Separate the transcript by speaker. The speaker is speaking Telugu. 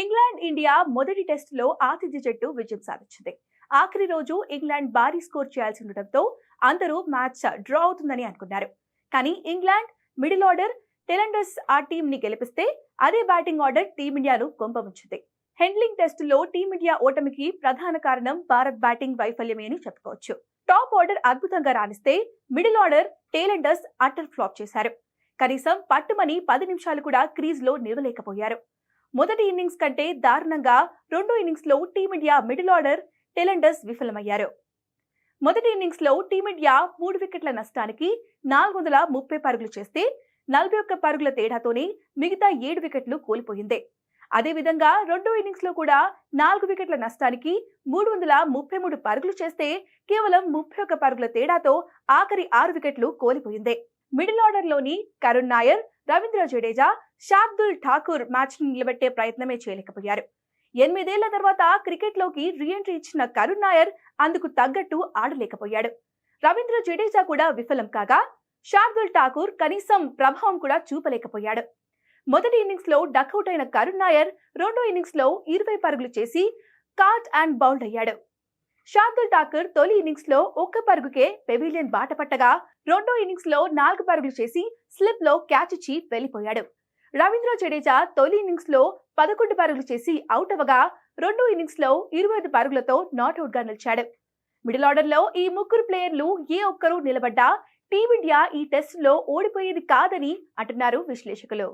Speaker 1: ఇంగ్లాండ్ ఇండియా మొదటి టెస్టులో ఆతిథ్య జట్టు విజయం సాధించింది. ఆఖరి రోజు ఇంగ్లాండ్ భారీ స్కోర్ చేయాల్సి ఉండటంతో అందరూ మ్యాచ్ డ్రా అవుతుందని అనుకున్నారు. కానీ ఇంగ్లాండ్ మిడిల్ ఆర్డర్ టెలెండర్స్ ఆ టీంని గెలిపిస్తే అదే బ్యాటింగ్ ఆర్డర్ టీమిండియాను కొంపముంచింది. హెండ్లింగ్ టెస్టులో టీమిండియా ఓటమికి ప్రధాన కారణం భారత్ బ్యాటింగ్ వైఫల్యమే అని చెప్పుకోవచ్చు. టాప్ ఆర్డర్ అద్భుతంగా రాణిస్తే మిడిల్ ఆర్డర్ టెలెండర్స్ అటర్ ఫ్లాప్ చేశారు. కనీసం పట్టుమని 10 నిమిషాలు కూడా క్రీజ్ లో నిలవలేకపోయారు. మొదటి ఇన్నింగ్స్ కంటే దారుణంగా రెండో ఇన్నింగ్స్ లో టీమిండియా మిడిల్ ఆర్డర్ టెలెండర్స్ విఫలమయ్యారు. మొదటి ఇన్నింగ్స్ లో టీమిండియా 3 వికెట్ల నష్టానికి 430 పరుగులు చేస్తే 41 పరుగుల తేడాతోనే మిగతా 7 వికెట్లు కోల్పోయింది. అదేవిధంగా రెండో ఇన్నింగ్స్ లో కూడా 4 వికెట్ల నష్టానికి 333 పరుగులు చేస్తే కేవలం 31 పరుగుల తేడాతో ఆఖరి 6 వికెట్లు కోల్పోయింది. మిడిల్ ఆర్డర్ లోని కరుణ్ నాయర్, రవీంద్ర జడేజా, శార్దుల్ ఠాకూర్ మ్యాచ్ ని నిలబెట్టే ప్రయత్నమే చేయలేకపోయారు. 8 ఏళ్ల తర్వాత క్రికెట్ లోకి రీఎంట్రీ ఇచ్చిన కరుణ్ నాయర్ అందుకు తగ్గట్టు ఆడలేకపోయాడు. రవీంద్ర జడేజా కూడా విఫలం కాగా శార్దుల్ ఠాకూర్ కనీసం ప్రభావం కూడా చూపలేకపోయాడు. మొదటి ఇన్నింగ్స్ లో డకౌట్ అయిన కరుణ్ నాయర్ రెండో ఇన్నింగ్స్ లో 20 పరుగులు చేసి కాట్ అండ్ బౌల్డ్ అయ్యాడు. శార్దుల్ ఠాకూర్ తొలి ఇన్నింగ్స్ లో 1 పరుగుకే పెవిలియన్ బాట పట్టగా రెండో ఇన్నింగ్స్ లో 4 పరుగులు చేసి స్లిప్ లో క్యాచ్ ఇచ్చి వెళ్లిపోయాడు. రవీంద్ర జడేజా తొలి ఇన్నింగ్స్ లో 11 పరుగులు చేసి అవుట్ అవగా రెండో ఇన్నింగ్స్ లో 25 పరుగులతో నాట్అవుట్ గా నిలిచాడు. మిడిల్ ఆర్డర్ లో ఈ ముగ్గురు ప్లేయర్లు ఏ ఒక్కరూ నిలబడ్డా టీమిండియా ఈ టెస్ట్ లో ఓడిపోయేది కాదని అంటున్నారు విశ్లేషకులు.